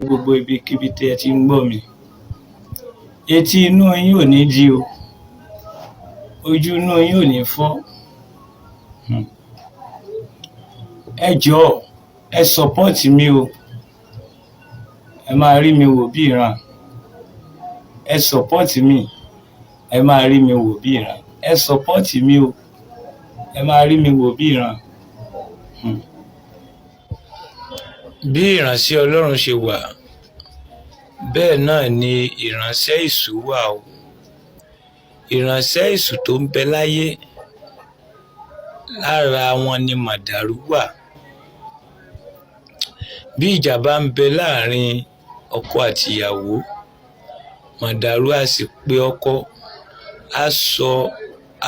gbogbo ibikíbi tí ẹ ti ń gbọ́ mi. Etí inú yín ò ní di o, ojú inú yín ò ní fọ́. Ẹ jọ̀ọ́ ẹ support mi o, ẹ máa rí mi wò bí ìran. Ẹ support mi, ẹ máa rí mi wò bí ìran. Ẹ support mi o, ẹ máa rí mi wò bí ìran. Bí ìránṣẹ́ Ọlọ́run ṣe wà, bẹ́ẹ̀ náà ni ìránṣẹ́ èṣù wà o. Ìránṣẹ́ èṣù tó ń bẹ láyé, lára wọn ni màdàrú wà. Bí ìjà bá ń bẹ láàrin ọkọ àti ìyàwó, màdàrú á sì pe ọkọ, á sọ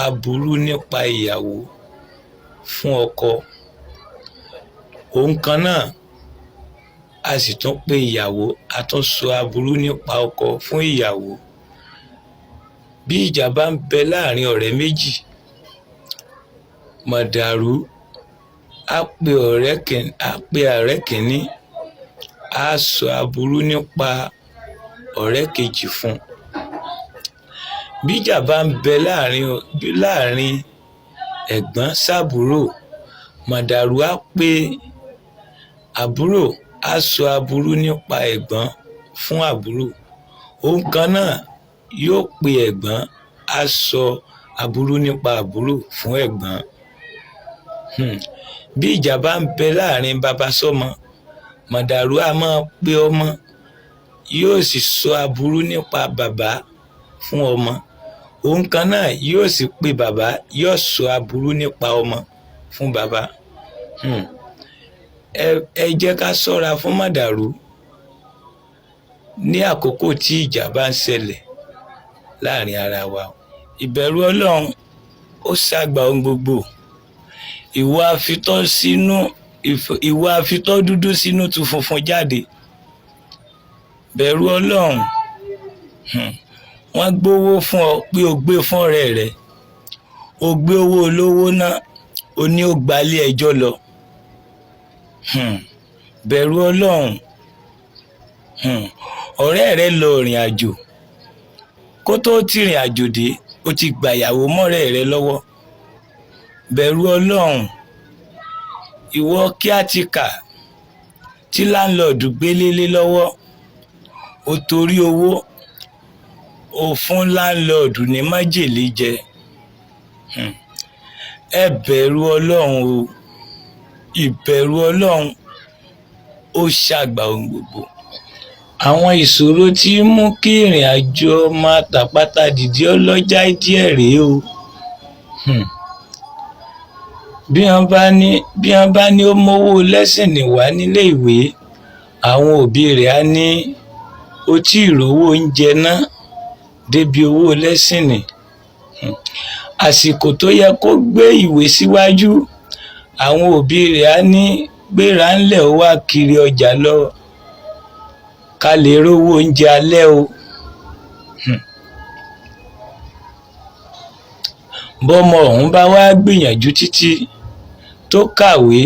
aburú nípa ìyàwó fún ọkọ. Òun kan náà a sì tún pe ìyàwó, a tún sọ aburú nípa ọkọ fún ìyàwó. Bí ìjà bá ń bẹ láàrin ọ̀rẹ́ méjì, màdàrú á pe ọ̀rẹ́ kìíní, á sọ aburú nípa ọ̀rẹ́ kejì fún. Bí ìjà bá ń bẹ láàrin ẹ̀gbọ́n sábúrò, màdàrú á pe àbúrò, á sọ aburú nípa ẹ̀gbọ́n fún àbúrò. Òun kan náà yóò pe ẹ̀gbọ́n, á sọ aburú nípa àbúrò fún ẹ̀gbọ́n. Bí ìjà bá ń bẹ láàrin bàbá sọ́mọ, màdàrú á máa pe ọmọ, yóò sì sọ aburú nípa bàbá fún ọmọ. Òun kan náà yóò sì pe bàbá, yóò sọ aburú nípa ọmọ fún bàbá. Ẹ jẹ́ ká ṣọ́ra fún màdàrú ní àkókò tí ìjà bá ń ṣẹlẹ̀ láàrin ara wa. Ìbẹ̀rù Ọlọ́run ó ṣàgbà ohun gbogbo. Ìwà àfitọ́ dúdú sínú tu funfun jáde. Bẹ̀rù Ọlọ́run. Wọ́n gbówó fún ọ pé o gbé fún ọ̀rẹ́ rẹ, o gbé owó olówó náà, o ní ó gba ilé ẹjọ́ lọ. Bẹ̀rù Ọlọ́run. Ọ̀rẹ́ rẹ lọ ìrìn àjò, kó tó ti ìrìn àjò dé, o ti gba ìyàwó mọ́rẹ́ rẹ lọ́wọ́. Bẹ̀rù Ọlọ́run. Ìwọ caretaker tí láńlọ́ọ̀dù gbélé lọ́wọ́, o torí owó o fún láńlọ́ọ̀dù ní májèlé jẹ. Ẹ bẹ̀rù Ọlọ́run o. Ìbẹ̀rù Ọlọ́run ó ṣàgbà ohun gbogbo. Àwọn ìṣòro tí ń mú kí ìrìn àjò máa tàpátá dìde ọlọ́jà díẹ̀ rèé o. Bí wọ́n bá ní ó mówó lẹ́sìnì wá nílé ìwé, àwọn òbí rẹ̀ á ní ó tí ì rówó oúnjẹ ná débi owó lẹ́sìnì. Àsìkò tó yẹ kó gbé ìwé síwájú, àwọn òbí rẹ̀ á ní gbéra ńlẹ̀ ó wá kiri ọjà lọ ká lè rówó oúnjẹ alẹ́ o. Bọ́mọ ọ̀hún bá wá gbìyànjú títí tó kàwé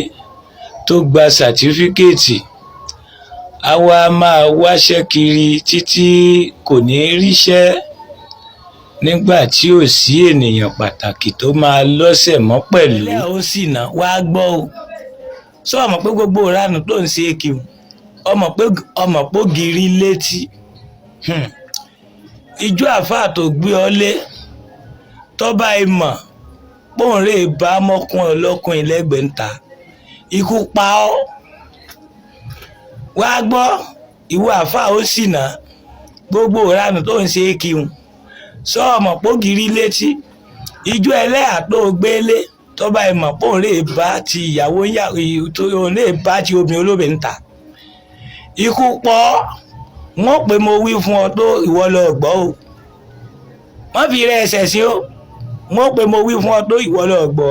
tó gba sàtífíkẹ́ẹ̀tì, á wá máa wáṣẹ́ kiri títí kò ní ríṣẹ́, nígbà tí ò sí ènìyàn pàtàkì tó máa lọ́sẹ̀ mọ́ pẹ̀lú. Ẹlẹ́yà ó sì ná wá gbọ́ o. Ṣé o mọ̀ pé gbogbo ìranù tó ń ṣe kí ọmọ pé ògiri létí? Ijó àfáà tó gbé ọ lé tọ́ba ìmọ̀ pòǹrè bá mọ́kún ọlọ́kùnrin lẹ́gbẹ̀ẹ́ ń ta, ikú pa ọ́. Wá gbọ́, ìwọ àfáà ó sì ná gbogbo ìranù tó ń ṣe kí n. Ṣé o mọ̀ pé ògiri létí? Ijó ẹlẹ́yà tó gbélé tọ́ba ìmọ̀ pòǹrè bá ti ìyàwó òǹrè bá ti obìnrin olóbìn ń ta, ikú pọ̀. Wọ́n pè mo wí fún ọ tó ìwọ lọ gbọ́ o. Wọ́n fi rẹ ẹsẹ̀ sí o. Wọ́n pè mo wí fún ọ tó ìwọ lọ gbọ́.